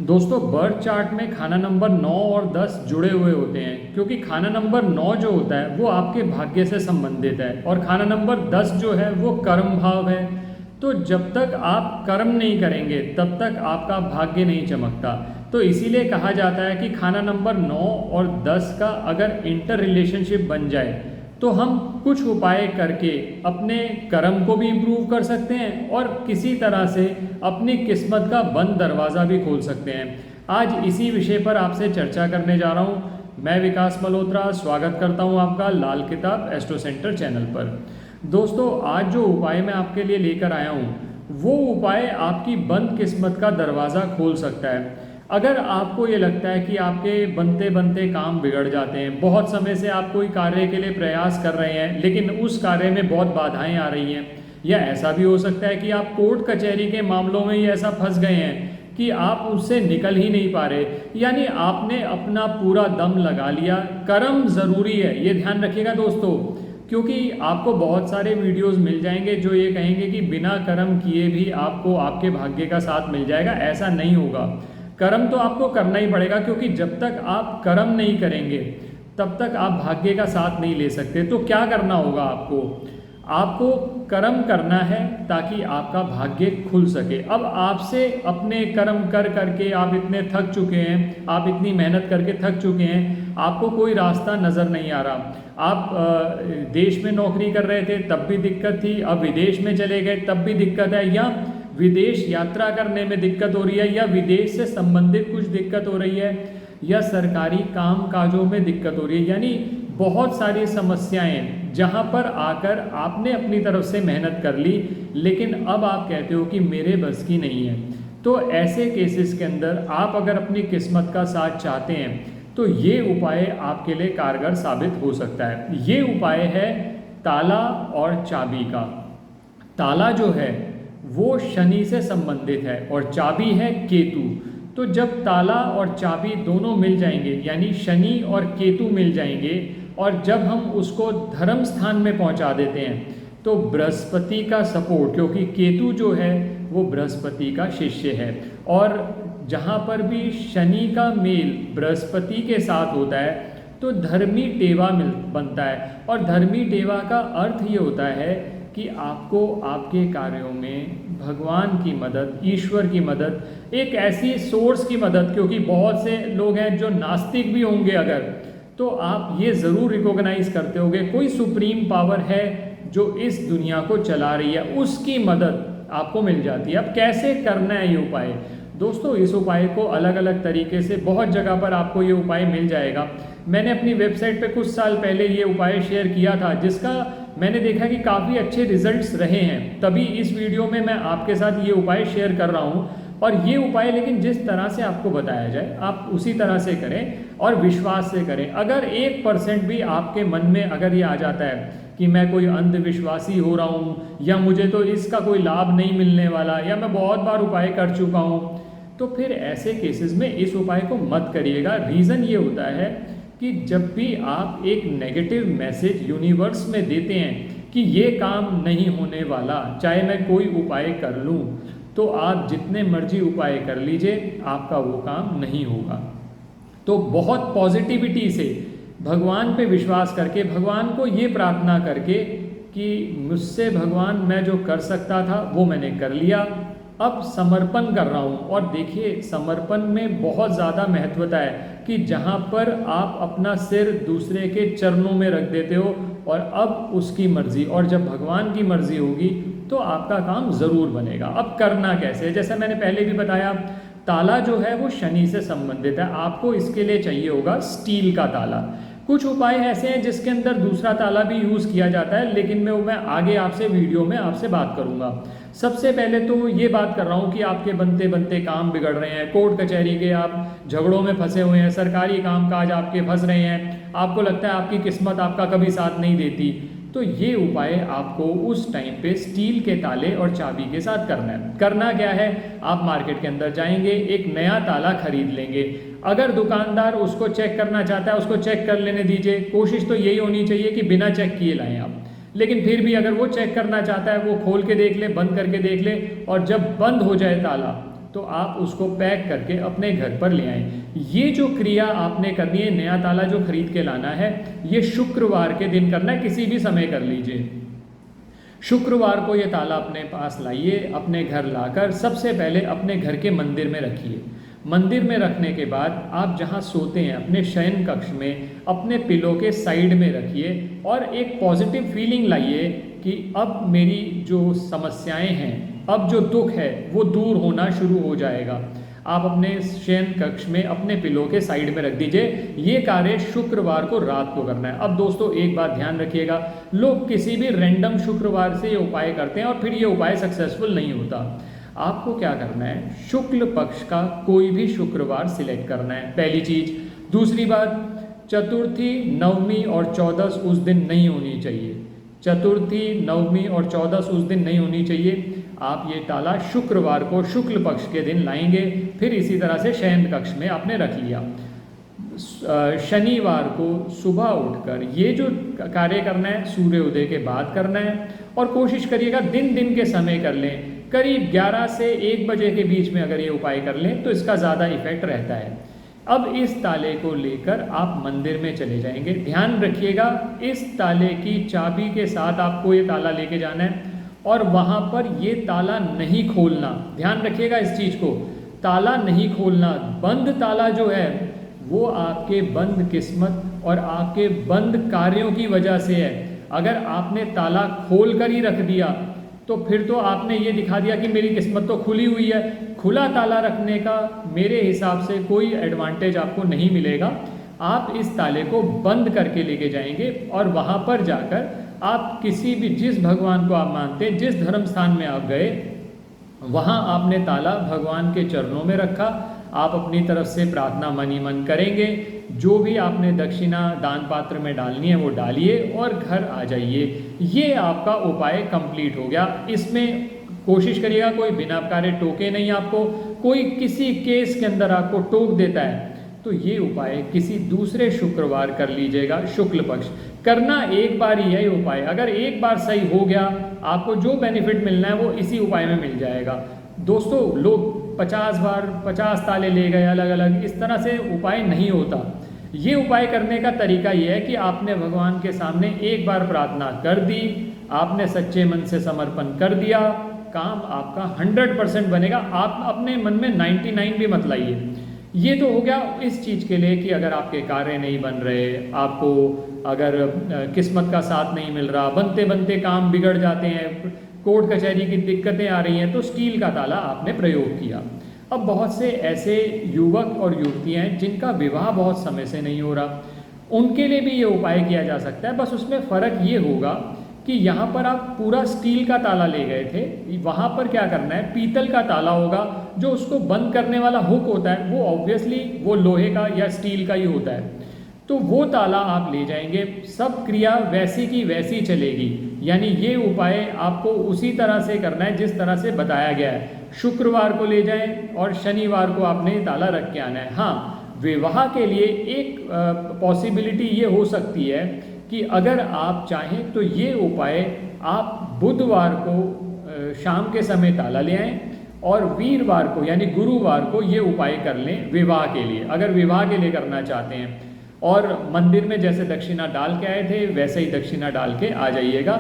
दोस्तों birth chart में खाना नंबर 9 और 10 जुड़े हुए होते हैं, क्योंकि खाना नंबर 9 जो होता है वो आपके भाग्य से संबंधित है और खाना नंबर 10 जो है वो कर्म भाव है। तो जब तक आप कर्म नहीं करेंगे तब तक आपका भाग्य नहीं चमकता। तो इसीलिए कहा जाता है कि खाना नंबर 9 और 10 का अगर इंटर रिलेशनशिप बन जाए तो हम कुछ उपाय करके अपने कर्म को भी इम्प्रूव कर सकते हैं और किसी तरह से अपनी किस्मत का बंद दरवाज़ा भी खोल सकते हैं। आज इसी विषय पर आपसे चर्चा करने जा रहा हूँ। मैं विकास मल्होत्रा स्वागत करता हूँ आपका लाल किताब एस्ट्रो सेंटर चैनल पर। दोस्तों आज जो उपाय मैं आपके लिए लेकर आया हूँ वो उपाय आपकी बंद किस्मत का दरवाज़ा खोल सकता है। अगर आपको ये लगता है कि आपके बनते बनते काम बिगड़ जाते हैं, बहुत समय से आप कोई कार्य के लिए प्रयास कर रहे हैं लेकिन उस कार्य में बहुत बाधाएं आ रही हैं, या ऐसा भी हो सकता है कि आप कोर्ट कचहरी के मामलों में ही ऐसा फंस गए हैं कि आप उससे निकल ही नहीं पा रहे, यानी आपने अपना पूरा दम लगा लिया। कर्म ज़रूरी है, ये ध्यान रखिएगा दोस्तों, क्योंकि आपको बहुत सारे वीडियोस मिल जाएंगे जो ये कहेंगे कि बिना कर्म किए भी आपको आपके भाग्य का साथ मिल जाएगा। ऐसा नहीं होगा। कर्म तो आपको करना ही पड़ेगा, क्योंकि जब तक आप कर्म नहीं करेंगे तब तक आप भाग्य का साथ नहीं ले सकते। तो क्या करना होगा आपको? आपको कर्म करना है ताकि आपका भाग्य खुल सके। अब आपसे अपने कर्म कर करके आप इतने थक चुके हैं, आप इतनी मेहनत करके थक चुके हैं, आपको कोई रास्ता नज़र नहीं आ रहा। आप देश में नौकरी कर रहे थे तब भी दिक्कत थी, अब विदेश में चले गए तब भी दिक्कत है, या विदेश यात्रा करने में दिक्कत हो रही है, या विदेश से संबंधित कुछ दिक्कत हो रही है, या सरकारी काम काजों में दिक्कत हो रही है, यानी बहुत सारी समस्याएं जहां पर आकर आपने अपनी तरफ से मेहनत कर ली लेकिन अब आप कहते हो कि मेरे बस की नहीं है। तो ऐसे केसेस के अंदर आप अगर अपनी किस्मत का साथ चाहते हैं तो ये उपाय आपके लिए कारगर साबित हो सकता है। ये उपाय है ताला और चाबी का। ताला जो है वो शनि से संबंधित है और चाबी है केतु। तो जब ताला और चाबी दोनों मिल जाएंगे, यानी शनि और केतु मिल जाएंगे, और जब हम उसको धर्म स्थान में पहुंचा देते हैं तो बृहस्पति का सपोर्ट, क्योंकि केतु जो है वो बृहस्पति का शिष्य है, और जहाँ पर भी शनि का मेल बृहस्पति के साथ होता है तो धर्मी टेवा बनता है। और धर्मी टेवा का अर्थ ये होता है कि आपको आपके कार्यों में भगवान की मदद, ईश्वर की मदद, एक ऐसी सोर्स की मदद, क्योंकि बहुत से लोग हैं जो नास्तिक भी होंगे अगर, तो आप ये ज़रूर रिकॉग्नाइज करते होंगे कोई सुप्रीम पावर है जो इस दुनिया को चला रही है, उसकी मदद आपको मिल जाती है। अब कैसे करना है ये उपाय? दोस्तों इस उपाय को अलग अलग तरीके से बहुत जगह पर आपको ये उपाय मिल जाएगा। मैंने अपनी वेबसाइट पे कुछ साल पहले ये उपाय शेयर किया था जिसका मैंने देखा कि काफ़ी अच्छे रिजल्ट्स रहे हैं, तभी इस वीडियो में मैं आपके साथ ये उपाय शेयर कर रहा हूँ। और ये उपाय लेकिन जिस तरह से आपको बताया जाए आप उसी तरह से करें और विश्वास से करें। अगर 1% भी आपके मन में अगर ये आ जाता है कि मैं कोई अंधविश्वासी हो रहा हूँ, या मुझे तो इसका कोई लाभ नहीं मिलने वाला, या मैं बहुत बार उपाय कर चुका हूँ, तो फिर ऐसे केसेस में इस उपाय को मत करिएगा। रीज़न ये होता है कि जब भी आप एक नेगेटिव मैसेज यूनिवर्स में देते हैं कि ये काम नहीं होने वाला, चाहे मैं कोई उपाय कर लूँ, तो आप जितने मर्जी उपाय कर लीजिए आपका वो काम नहीं होगा। तो बहुत पॉजिटिविटी से, भगवान पे विश्वास करके, भगवान को ये प्रार्थना करके कि मुझसे भगवान मैं जो कर सकता था वो मैंने कर लिया, अब समर्पण कर रहा हूँ। और देखिए समर्पण में बहुत ज़्यादा महत्वता है कि जहाँ पर आप अपना सिर दूसरे के चरणों में रख देते हो और अब उसकी मर्ज़ी, और जब भगवान की मर्ज़ी होगी तो आपका काम ज़रूर बनेगा। अब करना कैसे है? जैसे मैंने पहले भी बताया, ताला जो है वो शनि से संबंधित है। आपको इसके लिए चाहिए होगा स्टील का ताला। कुछ उपाय ऐसे हैं जिसके अंदर दूसरा ताला भी यूज़ किया जाता है, लेकिन मैं आगे आपसे वीडियो में आपसे बात करूंगा। सबसे पहले तो ये बात कर रहा हूँ कि आपके बनते बनते काम बिगड़ रहे हैं, कोर्ट कचहरी के आप झगड़ों में फंसे हुए हैं, सरकारी काम काज आपके फंस रहे हैं, आपको लगता है आपकी किस्मत आपका कभी साथ नहीं देती, तो ये उपाय आपको उस टाइम पे स्टील के ताले और चाबी के साथ करना है। करना क्या है? आप मार्केट के अंदर जाएंगे, एक नया ताला खरीद लेंगे। अगर दुकानदार उसको चेक करना चाहता है उसको चेक कर लेने दीजिए, कोशिश तो यही होनी चाहिए कि बिना चेक किए लाएं आप। लेकिन फिर भी अगर वो चेक करना चाहता है वो खोल के देख ले, बंद करके देख ले, और जब बंद हो जाए ताला तो आप उसको पैक करके अपने घर पर ले आएं। ये जो क्रिया आपने करनी है, नया ताला जो खरीद के लाना है, ये शुक्रवार के दिन करना है, किसी भी समय कर लीजिए। शुक्रवार को ये ताला अपने पास लाइए, अपने घर लाकर सबसे पहले अपने घर के मंदिर में रखिए। मंदिर में रखने के बाद आप जहाँ सोते हैं अपने शयन कक्ष में अपने पिलो के साइड में रखिए और एक पॉजिटिव फीलिंग लाइए कि अब मेरी जो समस्याएं हैं, अब जो दुख है वो दूर होना शुरू हो जाएगा। आप अपने शयन कक्ष में अपने पिलो के साइड में रख दीजिए। ये कार्य शुक्रवार को रात को करना है। अब दोस्तों एक बात ध्यान रखिएगा, लोग किसी भी रैंडम शुक्रवार से ये उपाय करते हैं और फिर ये उपाय सक्सेसफुल नहीं होता। आपको क्या करना है, शुक्ल पक्ष का कोई भी शुक्रवार सिलेक्ट करना है, पहली चीज। दूसरी बात, चतुर्थी, नवमी और चौदस उस दिन नहीं होनी चाहिए। चतुर्थी, नवमी और चौदस उस दिन नहीं होनी चाहिए। आप ये ताला शुक्रवार को शुक्ल पक्ष के दिन लाएंगे। फिर इसी तरह से शयन कक्ष में आपने रख लिया। शनिवार को सुबह उठकर ये जो कार्य करना है सूर्योदय के बाद करना है और कोशिश करिएगा दिन दिन के समय कर लें। करीब 11 से 1 बजे के बीच में अगर ये उपाय कर लें तो इसका ज़्यादा इफेक्ट रहता है। अब इस ताले को लेकर आप मंदिर में चले जाएंगे। ध्यान रखिएगा, इस ताले की चाबी के साथ आपको ये ताला लेके जाना है और वहाँ पर ये ताला नहीं खोलना। ध्यान रखिएगा इस चीज़ को, ताला नहीं खोलना। बंद ताला जो है वो आपके बंद किस्मत और आपके बंद कार्यों की वजह से है। अगर आपने ताला खोल कर ही रख दिया तो फिर तो आपने ये दिखा दिया कि मेरी किस्मत तो खुली हुई है। खुला ताला रखने का मेरे हिसाब से कोई एडवांटेज आपको नहीं मिलेगा। आप इस ताले को बंद करके लेके जाएंगे और वहाँ पर जाकर आप किसी भी, जिस भगवान को आप मानते हैं, जिस धर्म स्थान में आप गए, वहाँ आपने ताला भगवान के चरणों में रखा। आप अपनी तरफ से प्रार्थना मन ही मन करेंगे। जो भी आपने दक्षिणा दान पात्र में डालनी है वो डालिए और घर आ जाइए। ये आपका उपाय कंप्लीट हो गया। इसमें कोशिश करिएगा कोई बिना कार्य टोके नहीं आपको। कोई किसी केस के अंदर आपको टोक देता है तो ये उपाय किसी दूसरे शुक्रवार कर लीजिएगा। शुक्ल पक्ष करना एक बार ही है ये उपाय। अगर एक बार सही हो गया, आपको जो बेनिफिट मिलना है वो इसी उपाय में मिल जाएगा। दोस्तों, लोग 50 बार 50 ताले ले गए अलग अलग, इस तरह से उपाय नहीं होता। ये उपाय करने का तरीका ये है कि आपने भगवान के सामने एक बार प्रार्थना कर दी, आपने सच्चे मन से समर्पण कर दिया, काम आपका 100% बनेगा। आप अपने मन में 99 भी मत लाइए। ये तो हो गया इस चीज़ के लिए कि अगर आपके कार्य नहीं बन रहे, आपको अगर किस्मत का साथ नहीं मिल रहा, बनते बनते काम बिगड़ जाते हैं, कोर्ट कचहरी की दिक्कतें आ रही हैं, तो स्टील का ताला आपने प्रयोग किया। अब बहुत से ऐसे युवक और युवतियाँ हैं जिनका विवाह बहुत समय से नहीं हो रहा, उनके लिए भी ये उपाय किया जा सकता है। बस उसमें फ़र्क ये होगा कि यहाँ पर आप पूरा स्टील का ताला ले गए थे, वहाँ पर क्या करना है, पीतल का ताला होगा। जो उसको बंद करने वाला हुक होता है वो ऑब्वियसली वो लोहे का या स्टील का ही होता है। तो वो ताला आप ले जाएंगे। सब क्रिया वैसी की वैसी चलेगी। यानी ये उपाय आपको उसी तरह से करना है जिस तरह से बताया गया है। शुक्रवार को ले जाएं और शनिवार को आपने ताला रख के आना है। हाँ, विवाह के लिए एक पॉसिबिलिटी ये हो सकती है कि अगर आप चाहें तो ये उपाय आप बुधवार को शाम के समय ताला ले आएं और वीरवार को यानी गुरुवार को ये उपाय कर लें विवाह के लिए, अगर विवाह के लिए करना चाहते हैं। और मंदिर में जैसे दक्षिणा डाल के आए थे वैसे ही दक्षिणा डाल के आ जाइएगा,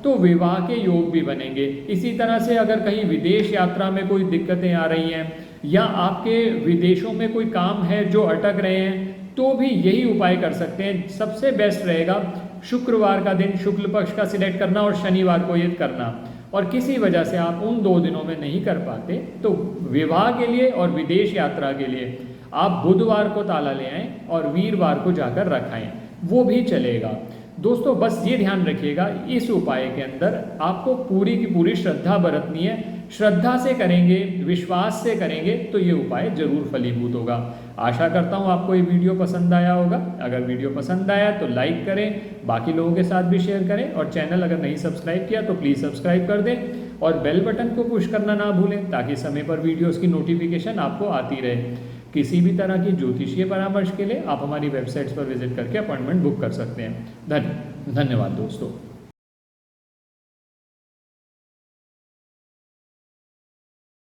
तो विवाह के योग भी बनेंगे। इसी तरह से अगर कहीं विदेश यात्रा में कोई दिक्कतें आ रही हैं या आपके विदेशों में कोई काम है जो अटक रहे हैं, तो भी यही उपाय कर सकते हैं। सबसे बेस्ट रहेगा शुक्रवार का दिन शुक्ल पक्ष का सिलेक्ट करना और शनिवार को ये करना। और किसी वजह से आप उन 2 दिनों में नहीं कर पाते तो विवाह के लिए और विदेश यात्रा के लिए आप बुधवार को ताला ले आएँ और वीरवार को जाकर रखाएं, वो भी चलेगा। दोस्तों, बस ये ध्यान रखिएगा, इस उपाय के अंदर आपको पूरी की पूरी श्रद्धा बरतनी है। श्रद्धा से करेंगे, विश्वास से करेंगे तो ये उपाय जरूर फलीभूत होगा। आशा करता हूँ आपको ये वीडियो पसंद आया होगा। अगर वीडियो पसंद आया तो लाइक करें, बाकी लोगों के साथ भी शेयर करें और चैनल अगर नहीं सब्सक्राइब किया तो प्लीज़ सब्सक्राइब कर दें और बेल बटन को पुश करना ना भूलें ताकि समय पर वीडियोज़ की नोटिफिकेशन आपको आती रहे। किसी भी तरह की ज्योतिषीय परामर्श के लिए आप हमारी वेबसाइट्स पर विजिट करके अपॉइंटमेंट बुक कर सकते हैं। धन्यवाद दोस्तों।